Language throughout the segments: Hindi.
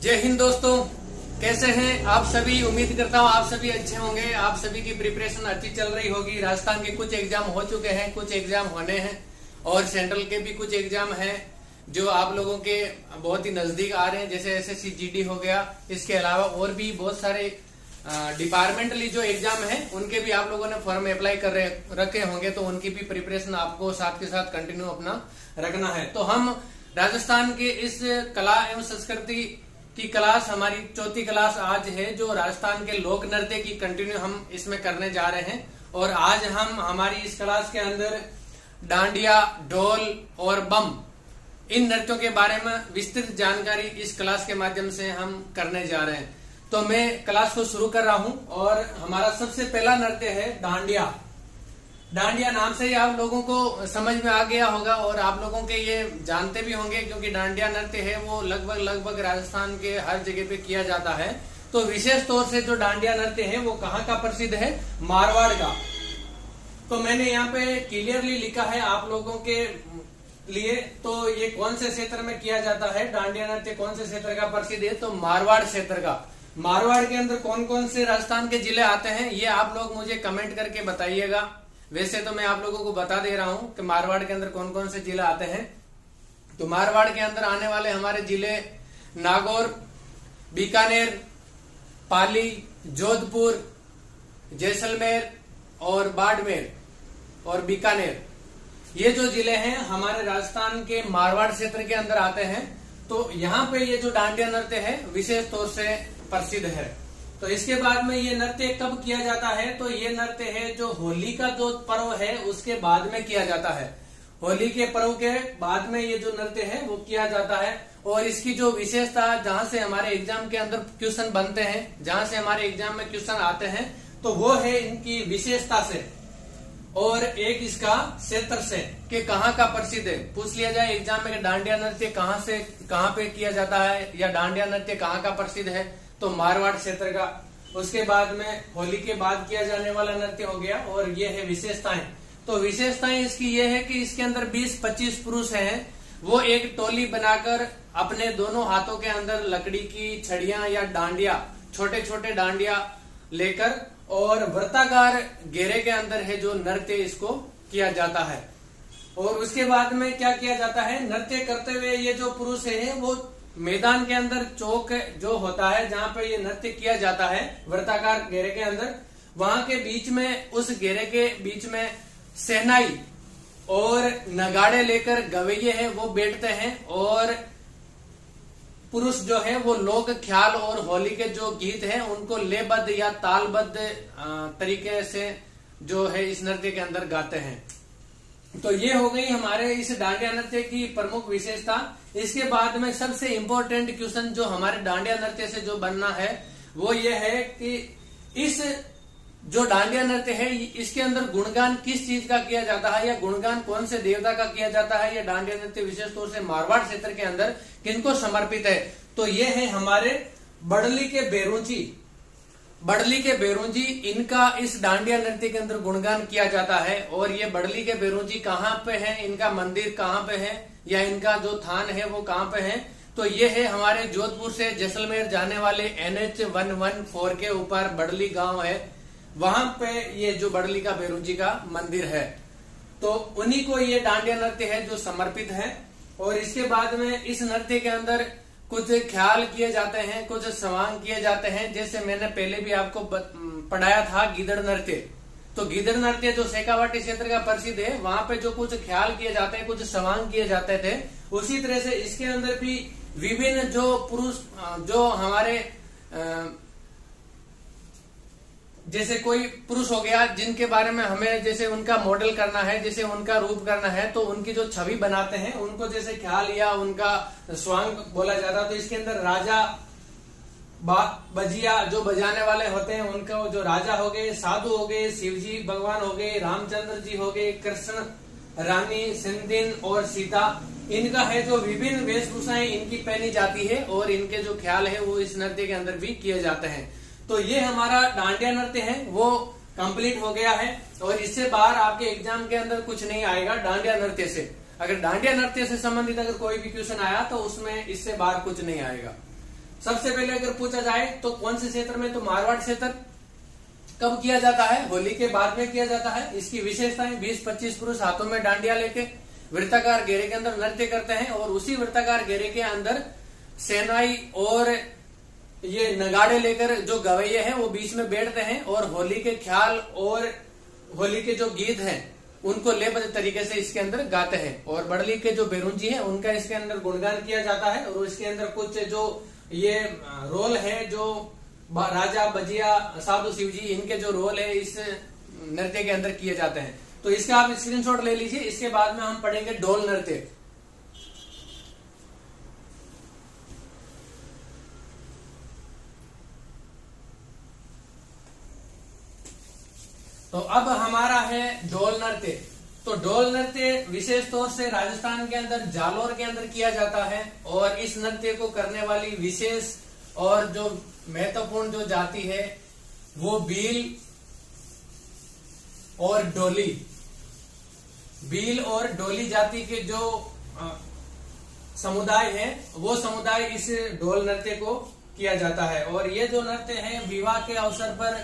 जय हिंद दोस्तों, कैसे हैं आप सभी। उम्मीद करता हूँ आप सभी अच्छे होंगे। आप सभी की प्रिपरेशन अच्छी चल रही होगी। राजस्थान के कुछ एग्जाम हो चुके हैं, कुछ एग्जाम होने हैं और सेंट्रल के भी कुछ एग्जाम हैं जो आप लोगों के बहुत ही नजदीक आ रहे हैं, जैसे एसएससी जीडी हो गया। इसके अलावा और भी बहुत सारे डिपार्टमेंटली जो एग्जाम है उनके भी आप लोगों ने फॉर्म अप्लाई कर रखे होंगे, तो उनकी भी प्रिपरेशन आपको साथ के साथ कंटिन्यू अपना रखना है। तो हम राजस्थान के इस कला एवं संस्कृति की क्लास, हमारी चौथी क्लास आज है, जो राजस्थान के लोक नृत्य की कंटिन्यू हम इसमें करने जा रहे हैं। और आज हम हमारी इस क्लास के अंदर डांडिया, ढोल और बम, इन नृत्यों के बारे में विस्तृत जानकारी इस क्लास के माध्यम से हम करने जा रहे हैं। तो मैं क्लास को शुरू कर रहा हूं और हमारा सबसे पहला नृत्य है डांडिया। डांडिया नाम से ही आप लोगों को समझ में आ गया होगा और आप लोगों के ये जानते भी होंगे, क्योंकि डांडिया नृत्य है वो लगभग राजस्थान के हर जगह पे किया जाता है। तो विशेष तौर से जो डांडिया नृत्य है वो कहाँ का प्रसिद्ध है? मारवाड़ का। तो मैंने यहाँ पे क्लियरली लिखा है आप लोगों के लिए। तो ये कौन से क्षेत्र में किया जाता है डांडिया नृत्य, कौन से क्षेत्र का प्रसिद्ध है? तो मारवाड़ क्षेत्र का। मारवाड़ के अंदर कौन कौन से राजस्थान के जिले आते हैं ये आप लोग मुझे कमेंट करके बताइएगा। वैसे तो मैं आप लोगों को बता दे रहा हूं कि मारवाड़ के अंदर कौन कौन से जिले आते हैं। तो मारवाड़ के अंदर आने वाले हमारे जिले नागौर, बीकानेर, पाली, जोधपुर, जैसलमेर और बाड़मेर और बीकानेर, ये जो जिले हैं हमारे राजस्थान के मारवाड़ क्षेत्र के अंदर आते हैं। तो यहाँ पे ये जो डांडिया नृत्य है विशेष तौर से प्रसिद्ध है। तो इसके बाद में ये नृत्य कब किया जाता है? तो ये नृत्य है जो होली का जो पर्व है उसके बाद में किया जाता है। होली के पर्व के बाद में ये जो नृत्य है वो किया जाता है। और इसकी जो विशेषता, जहां से हमारे एग्जाम के अंदर क्वेश्चन बनते हैं, जहां से हमारे एग्जाम में क्वेश्चन आते हैं, तो वो है इनकी विशेषता से और एक इसका क्षेत्र से कि कहाँ का प्रसिद्ध है। पूछ लिया जाए एग्जाम में डांडिया नृत्य कहाँ पे किया जाता है या डांडिया नृत्य कहाँ का प्रसिद्ध है, तो मारवाड़ क्षेत्र का। उसके बाद में होली के बाद किया जाने वाला नृत्य हो गया। और ये है विशेषताएं। तो विशेषताएं इसकी ये है कि इसके अंदर 20-25 पुरुष हैं, वो एक टोली बनाकर अपने दोनों हाथों के अंदर लकड़ी की छड़ियां या डांडिया, छोटे छोटे डांडिया लेकर और वृत्ताकार घेरे के अंदर है जो नृत्य इसको किया जाता है। और उसके बाद में क्या किया जाता है? नृत्य करते हुए ये जो पुरुष है वो मैदान के अंदर चौक जो होता है जहाँ पे ये नृत्य किया जाता है वृत्ताकार घेरे के अंदर, वहां के बीच में, उस घेरे के बीच में शहनाई और नगाड़े लेकर गवैये हैं वो बैठते हैं और पुरुष जो है वो लोक ख्याल और होली के जो गीत हैं उनको लेबद्ध या तालबद्ध तरीके से जो है इस नृत्य के अंदर गाते हैं। तो ये हो गई हमारे इस डांडिया नृत्य की प्रमुख विशेषता। इसके बाद में सबसे इम्पोर्टेंट क्वेश्चन जो हमारे डांडिया नृत्य से जो बनना है वो ये है कि इस जो डांडिया नृत्य है इसके अंदर गुणगान किस चीज का किया जाता है या गुणगान कौन से देवता का किया जाता है। या डांडिया नृत्य विशेष तौर से मारवाड़ क्षेत्र के अंदर किनको समर्पित है? तो ये है हमारे बड़ली के बेरुंची। बड़ली के बेरुंजी, इनका इस डांडिया नृत्य के अंदर गुणगान किया जाता है। और ये बड़ली के बेरुंजी कहाँ पे है, इनका मंदिर कहाँ पे है या इनका जो थान है वो कहाँ पे है? तो ये है हमारे जोधपुर से जैसलमेर जाने वाले NH 114 के ऊपर बड़ली गांव है, वहां पे ये जो बड़ली का बेरुंजी का मंदिर है। तो उन्हीं को ये डांडिया नृत्य है जो समर्पित है। और इसके बाद में इस नृत्य के अंदर कुछ ख्याल किए जाते हैं, कुछ सवांग किए जाते हैं। जैसे मैंने पहले भी आपको पढ़ाया था गिदड़ नृत्य। तो गिदड़ नृत्य जो शेखावाटी क्षेत्र का प्रसिद्ध है, वहां पे जो कुछ ख्याल किए जाते हैं, कुछ सवांग किए जाते थे, उसी तरह से इसके अंदर भी विभिन्न जो पुरुष जो हमारे जैसे कोई पुरुष हो गया जिनके बारे में हमें जैसे उनका मॉडल करना है, जैसे उनका रूप करना है, तो उनकी जो छवि बनाते हैं उनको जैसे ख्याल या उनका स्वांग बोला जाता है। तो इसके अंदर राजा, बजिया जो बजाने वाले होते हैं उनको जो राजा हो गए, साधु हो गए, शिवजी भगवान हो गए, रामचंद्र जी हो गए, कृष्ण, रानी, सिंधिन और सीता, इनका है जो विभिन्न वेशभूषाएं इनकी पहनी जाती है और इनके जो ख्याल है वो इस नृत्य के अंदर भी किए जाते हैं। तो ये हमारा डांडिया नृत्य है वो कंप्लीट हो गया है। और इससे बाहर आपके एग्जाम के अंदर कुछ नहीं आएगा डांडिया नृत्य से। अगर डांडिया नृत्य से संबंधित अगर कोई भी क्वेश्चन आया तो उसमें इससे बाहर कुछ नहीं आएगा। सबसे पहले अगर पूछा जाए तो कौन से क्षेत्र में, तो मारवाड़ क्षेत्र। कब किया जाता है? होली के बाद में किया जाता है। इसकी विशेषताएं 20-25 पुरुष हाथों में डांडिया लेके वृत्ताकार घेरे के अंदर नृत्य करते हैं और उसी वृत्ताकार घेरे के अंदर सेनाई और ये नगाड़े लेकर जो गवैये हैं वो बीच में बैठते हैं और होली के ख्याल और होली के जो गीत हैं उनको लेबद्ध तरीके से इसके अंदर गाते हैं। और बड़ली के जो बेरुंजी हैं उनका इसके अंदर गुणगान किया जाता है और इसके अंदर कुछ जो ये रोल है, जो राजा बजिया साधु शिवजी, इनके जो रोल है इस नृत्य के अंदर किए जाते हैं। तो इसका आप स्क्रीनशॉट ले लीजिए। इसके बाद में हम पढ़ेंगे ढोल नृत्य। तो अब हमारा है ढोल नृत्य। तो ढोल नृत्य विशेष तौर से राजस्थान के अंदर जालोर के अंदर किया जाता है और इस नृत्य को करने वाली विशेष और जो महत्वपूर्ण जो जाति है वो भील और डोली। भील और डोली जाति के जो समुदाय है वो समुदाय इस ढोल नृत्य को किया जाता है। और ये जो नृत्य है विवाह के अवसर पर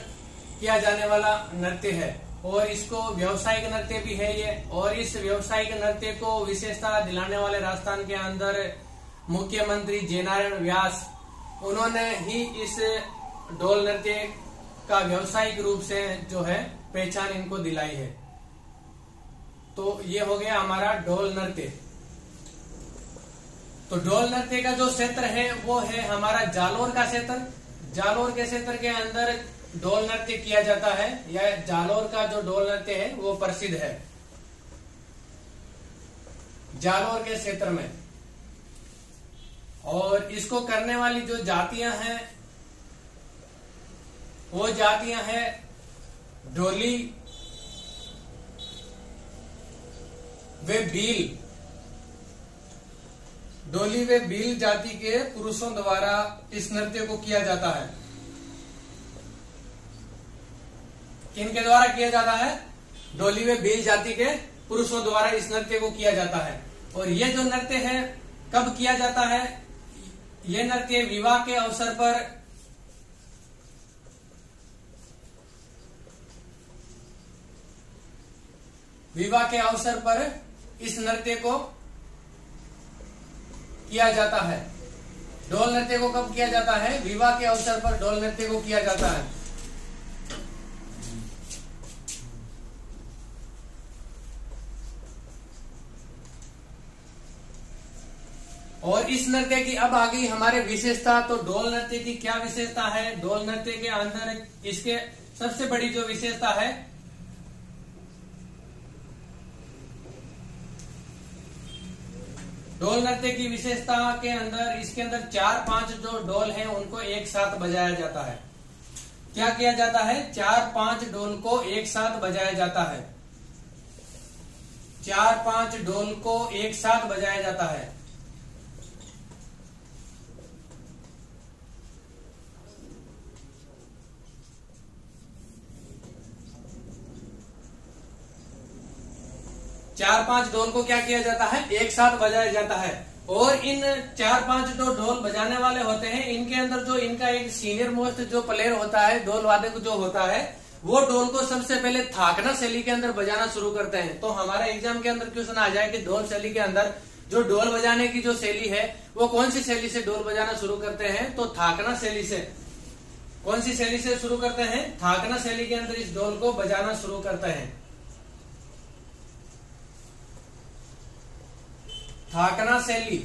किया जाने वाला नृत्य है और इसको व्यावसायिक नृत्य भी है ये। और इस व्यावसायिक नृत्य को विशेषता दिलाने वाले राजस्थान के अंदर मुख्यमंत्री जयनारायण व्यास, उन्होंने ही इस ढोल नृत्य का व्यावसायिक रूप से जो है पहचान इनको दिलाई है। तो ये हो गया हमारा ढोल नृत्य। तो ढोल नृत्य का जो क्षेत्र है वो है हमारा जालोर का क्षेत्र। जालोर के क्षेत्र के अंदर ढोल नृत्य किया जाता है या जालोर का जो ढोल नृत्य है वो प्रसिद्ध है जालोर के क्षेत्र में। और इसको करने वाली जो जातियां हैं वो जातियां हैं डोली वे भील। डोली वे भील जाति के पुरुषों द्वारा इस नृत्य को किया जाता है। किनके द्वारा किया जाता है? डोली वे भील जाति के पुरुषों द्वारा इस नृत्य को किया जाता है। और ये जो नृत्य है कब किया जाता है? ये नृत्य विवाह के अवसर पर इस नृत्य को किया जाता है। ढोल नृत्य को कब किया जाता है? विवाह के अवसर पर ढोल नृत्य को किया जाता है। और इस नृत्य की अब आ गई हमारे विशेषता। तो ढोल नृत्य की क्या विशेषता है? ढोल नृत्य के अंदर इसके सबसे बड़ी जो विशेषता है ढोल नृत्य की विशेषता के अंदर इसके अंदर 4-5 जो ढोल हैं उनको एक साथ बजाया जाता है। क्या किया जाता है? 4-5 ढोल को एक साथ बजाया जाता है। 4-5 ढोल को एक साथ बजाया जाता है। चार पांच ढोल को क्या किया जाता है? एक साथ बजाया जाता है। और इन 4-5 जो ढोल बजाने वाले होते हैं इनके अंदर जो इनका एक सीनियर मोस्ट जो प्लेयर होता है, ढोल वादक जो होता है, वो ढोल को सबसे पहले थाकना शैली के अंदर बजाना शुरू करते हैं। तो हमारा एग्जाम के अंदर क्वेश्चन आ जाए कि ढोल शैली के अंदर जो ढोल बजाने की जो शैली है वो कौन सी शैली से ढोल बजाना शुरू करते हैं? तो थाकना शैली से। कौन सी शैली से शुरू करते हैं? थाकना शैली के अंदर इस ढोल को बजाना शुरू करते हैं। थाकना शैली।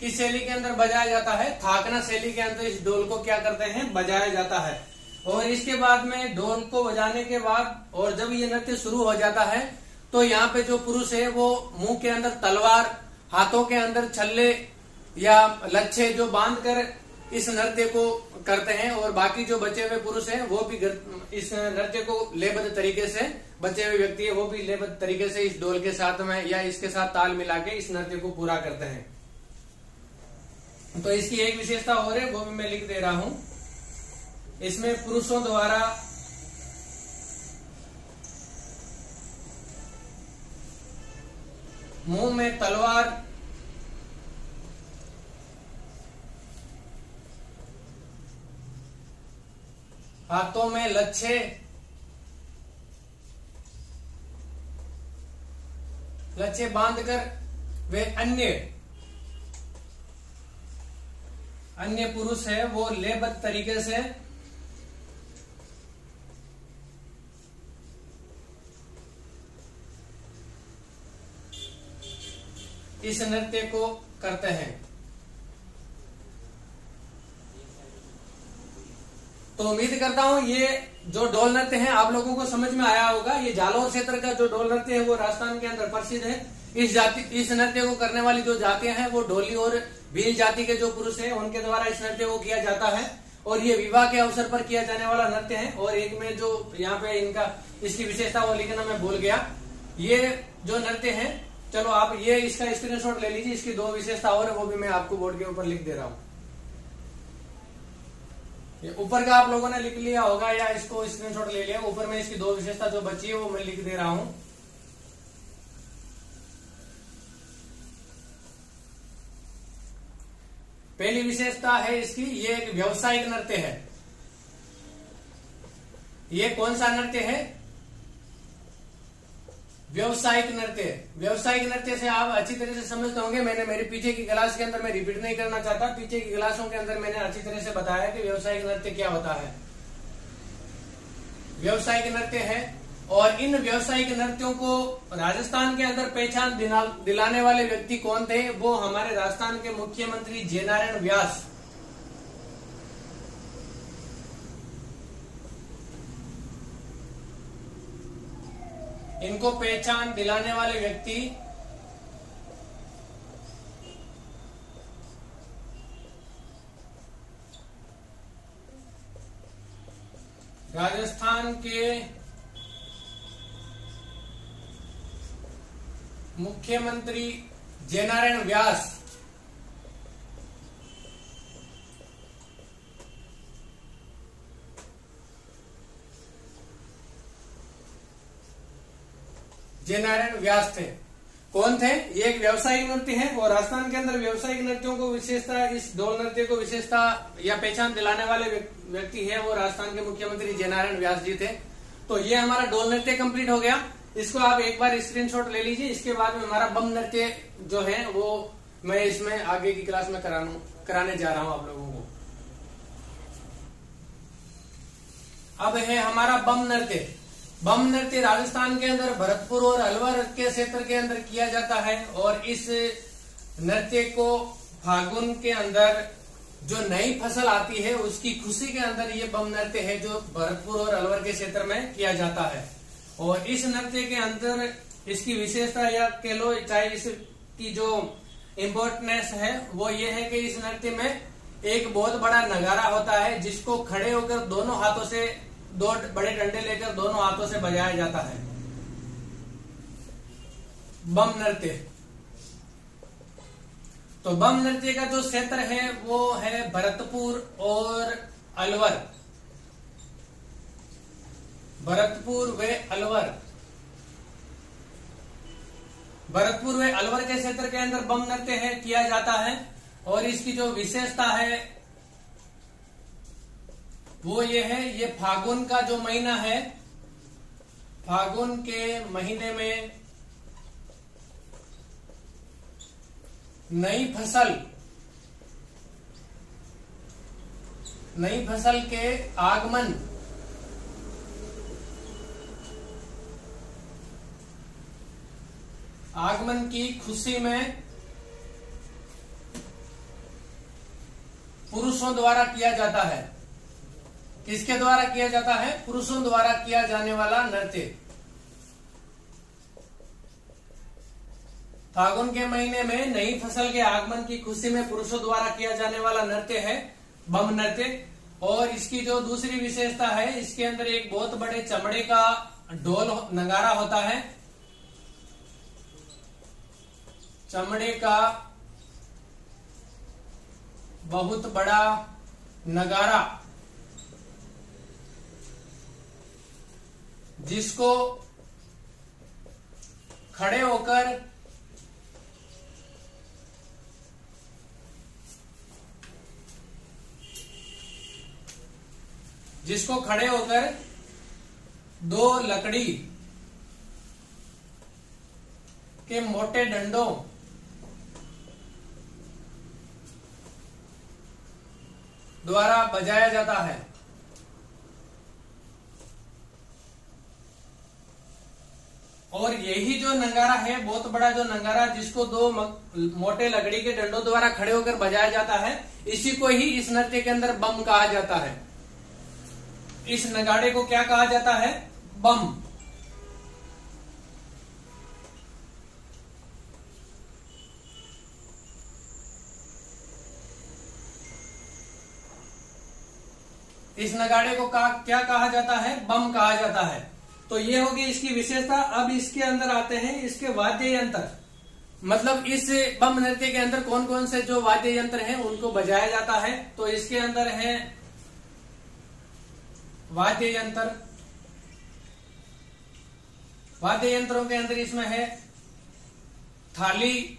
किस शैली के अंदर बजाया जाता है? थाकना शैली के अंदर इस ढोल को क्या करते हैं? बजाया जाता है। और इसके बाद में ढोल को बजाने के बाद और जब ये नृत्य शुरू हो जाता है तो यहाँ पे जो पुरुष है वो मुंह के अंदर तलवार, हाथों के अंदर छल्ले या लच्छे जो बांध कर इस नृत्य को करते हैं। और बाकी जो बचे हुए पुरुष हैं वो भी इस नृत्य को लेबद्ध तरीके से, बचे हुए व्यक्ति है वो भी लेबद्ध तरीके से इस ढोल के साथ में या इसके साथ ताल मिला के इस नृत्य को पूरा करते हैं। तो इसकी एक विशेषता और है वो भी मैं लिख दे रहा हूं। इसमें पुरुषों द्वारा मुंह में तलवार, हाथों में लच्छे, लच्छे बांधकर वे अन्य पुरुष है वो लेबद्ध तरीके से इस नृत्य को करते हैं। तो उम्मीद करता हूं ये जो ढोल नृत्य है आप लोगों को समझ में आया होगा। ये जालौर क्षेत्र का जो ढोल नृत्य है वो राजस्थान के अंदर प्रसिद्ध है। इस नृत्य को करने वाली जो जातियां हैं वो ढोली और भील जाति के जो पुरुष हैं उनके द्वारा इस नृत्य को किया जाता है और ये विवाह के अवसर पर किया जाने वाला नृत्य है। और एक में जो यहाँ पे इसकी विशेषता वो लिखना मैं भूल गया। ये जो नृत्य है, चलो आप ये इसका स्क्रीनशॉट ले लीजिए। इसकी 2 विशेषता और है वो भी मैं आपको बोर्ड के ऊपर लिख दे रहा हूँ। ये ऊपर का आप लोगों ने लिख लिया होगा या इसको स्क्रीनशॉट ले लिया। ऊपर में इसकी 2 विशेषता जो बची है वो मैं लिख दे रहा हूं। पहली विशेषता है इसकी, ये एक व्यावसायिक नृत्य है। ये कौन सा नृत्य है? व्यावसायिक नृत्य। व्यावसायिक नृत्य से आप अच्छी तरह से समझते होंगे। मैंने मेरे पीछे की क्लास के अंदर मैं रिपीट नहीं करना चाहता। पीछे की क्लासों के अंदर मैंने अच्छी तरह से बताया कि व्यावसायिक नृत्य क्या होता है। व्यावसायिक नृत्य है और इन व्यावसायिक नृत्यों को राजस्थान के अंदर पहचान दिलाने वाले व्यक्ति कौन थे? वो हमारे राजस्थान के मुख्यमंत्री जयनारायण व्यास। इनको पहचान दिलाने वाले व्यक्ति राजस्थान के मुख्यमंत्री जयनारायण व्यास। जयनारायण व्यास थे। कौन थे? ये एक व्यावसायिक नृत्य है और राजस्थान के अंदर व्यावसायिक नृत्यों को विशेषता, इस ढोल नृत्य को विशेषता या पहचान दिलाने वाले व्यक्ति है वो राजस्थान के मुख्यमंत्री जयनारायण व्यास जी थे। तो ये हमारा ढोल नृत्य कंप्लीट हो गया। इसको आप एक बार स्क्रीनशॉट ले लीजिए। इसके बाद में हमारा बम नृत्य जो है वो मैं इसमें आगे की क्लास में कराने जा रहा हूं आप लोगों को। अब है हमारा बम नृत्य। बम नृत्य राजस्थान के अंदर भरतपुर और अलवर के क्षेत्र के अंदर किया जाता है और इस नृत्य को फागुन के अंदर जो नई फसल आती है उसकी खुशी के अंदर ये बम नृत्य है जो भरतपुर और अलवर के क्षेत्र में किया जाता है। और इस नृत्य के अंदर इसकी विशेषता या कह लो चाहे इसकी जो इम्पोर्टेंस है वो ये है कि इस नृत्य में एक बहुत बड़ा नगारा होता है जिसको खड़े होकर दोनों हाथों से 2 बड़े डंडे लेकर दोनों हाथों से बजाया जाता है। बम नृत्य। तो बम नृत्य का जो क्षेत्र है वो है भरतपुर और अलवर। भरतपुर व अलवर। भरतपुर व अलवर के क्षेत्र के अंदर बम नृत्य है किया जाता है और इसकी जो विशेषता है वो ये है, ये फागुन का जो महीना है, फागुन के महीने में नई फसल के आगमन की खुशी में पुरुषों द्वारा किया जाता है। किसके द्वारा किया जाता है? पुरुषों द्वारा किया जाने वाला नृत्य। फागुन के महीने में नई फसल के आगमन की खुशी में पुरुषों द्वारा किया जाने वाला नृत्य है बम नृत्य। और इसकी जो दूसरी विशेषता है, इसके अंदर एक बहुत बड़े चमड़े का ढोल नगारा होता है। चमड़े का बहुत बड़ा नगारा जिसको खड़े होकर जिसको खड़े होकर दो लकड़ी के मोटे डंडों द्वारा बजाया जाता है। और यही जो नगारा है, बहुत बड़ा जो नगारा, जिसको दो मोटे लकड़ी के डंडों द्वारा खड़े होकर बजाया जाता है, इसी को ही इस नृत्य के अंदर बम कहा जाता है। इस नगाड़े को क्या कहा जाता है? बम। इस नगाड़े को क्या कहा जाता है? बम कहा जाता है। तो ये होगी इसकी विशेषता। अब इसके अंदर आते हैं इसके वाद्य यंत्र, मतलब इस बम नृत्य के अंदर कौन कौन से जो वाद्य यंत्र हैं उनको बजाया जाता है। तो इसके अंदर है वाद्य यंत्र। वाद्य यंत्रों के अंदर इसमें है थाली,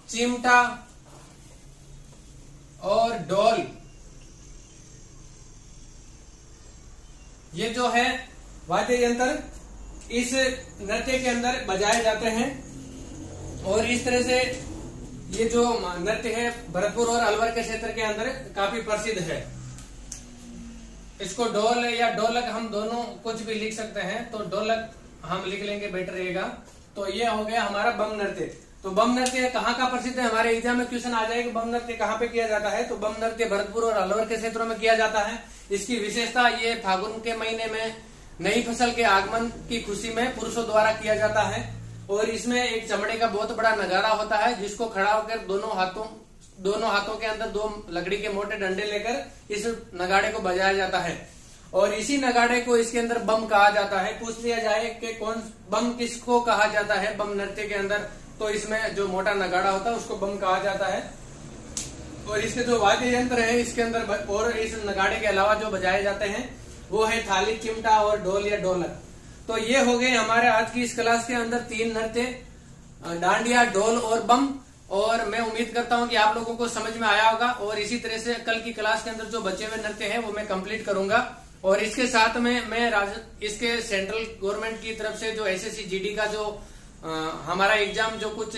चिमटा और ढोल। ये जो है वाद्य यंत्र इस नृत्य के अंदर बजाए जाते हैं। और इस तरह से ये जो नृत्य है भरतपुर और अलवर के क्षेत्र के अंदर काफी प्रसिद्ध है। इसको ढोल या ढोलक हम दोनों कुछ भी लिख सकते हैं, तो ढोलक हम लिख लेंगे, बेटर रहेगा। तो ये हो गया हमारा बम नृत्य। तो बम नृत्य कहाँ का प्रसिद्ध है? हमारे एग्जाम में क्वेश्चन आ जाएगा बम नृत्य कहाँ पे किया जाता है। तो बम नृत्य भरतपुर और अलवर के क्षेत्रों में किया जाता है। इसकी विशेषता, ये फागुन के महीने में नई फसल के आगमन की खुशी में पुरुषों द्वारा किया जाता है। और इसमें एक चमड़े का बहुत बड़ा नगारा होता है, जिसको खड़ा होकर दोनों हाथों के अंदर दो लकड़ी के मोटे डंडे लेकर इस नगाड़े को बजाया जाता है। और इसी नगाड़े को इसके अंदर बम कहा जाता है। पूछ लिया जाए कि कौन बम किसको कहा जाता है बम नृत्य के अंदर, तो इसमें जो मोटा नगाड़ा होता है उसको बम कहा जाता है। और इसके जो वाद्य यंत्र है इसके अंदर और इस नगाड़े के अलावा जो बजाए जाते हैं वो है थाली, चिमटा और ढोल या ढोलक। तो ये हो गए हमारे आज की इस क्लास के अंदर 3 नृत्य, डांडिया, ढोल और बम। और मैं उम्मीद करता हूं कि आप लोगों को समझ में आया होगा। और इसी तरह से कल की क्लास के अंदर जो बचे हुए नृत्य हैं वो मैं कंप्लीट करूंगा। और इसके साथ में मैं इसके सेंट्रल गवर्नमेंट की तरफ से जो एसएससी जीडी का जो हमारा एग्जाम, जो कुछ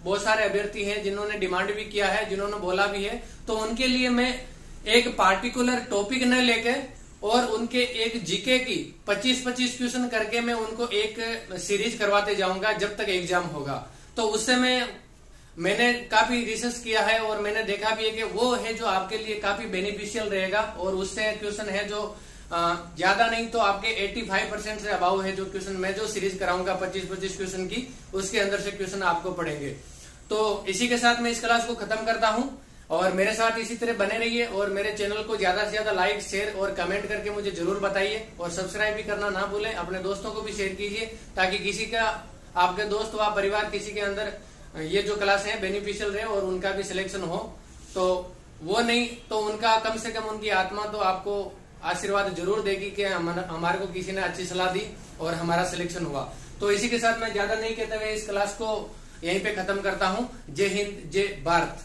बहुत सारे अभ्यर्थी हैं जिन्होंने डिमांड भी किया है, जिन्होंने बोला भी है, तो उनके लिए मैं एक पार्टिकुलर टॉपिक न लेके और उनके एक जीके की 25-25 क्वेश्चन करके मैं उनको एक सीरीज करवाते जाऊंगा जब तक एग्जाम होगा। तो उससे मैंने काफी रिसर्च किया है और मैंने देखा भी है कि वो है जो आपके लिए काफी बेनिफिशियल रहेगा। और उससे क्वेश्चन है जो ज्यादा नहीं तो आपके 85% से अबाव है जो क्वेश्चन मैं जो सीरीज कराऊंगा 25-25 क्वेश्चन की, उसके अंदर से क्वेश्चन आपको पढ़ेंगे। तो इसी के साथ मैं इस क्लास को खत्म करता हूं। और मेरे साथ इसी तरह बने रहिए और मेरे चैनल को ज्यादा से ज्यादा लाइक, शेयर और कमेंट करके मुझे जरूर बताइए। और सब्सक्राइब भी करना ना भूलें, अपने दोस्तों को भी शेयर कीजिए ताकि किसी का, आपके दोस्त व परिवार किसी के अंदर ये जो क्लास है बेनिफिशियल रहे और उनका भी सिलेक्शन हो। तो वो नहीं तो उनका कम से कम उनकी आत्मा तो आपको आशीर्वाद जरूर देगी कि हमारे को किसी ने अच्छी सलाह दी और हमारा सिलेक्शन हुआ। तो इसी के साथ मैं ज्यादा नहीं कहते हुए इस क्लास को यहीं पे खत्म करता हूँ। जय हिंद, जय भारत।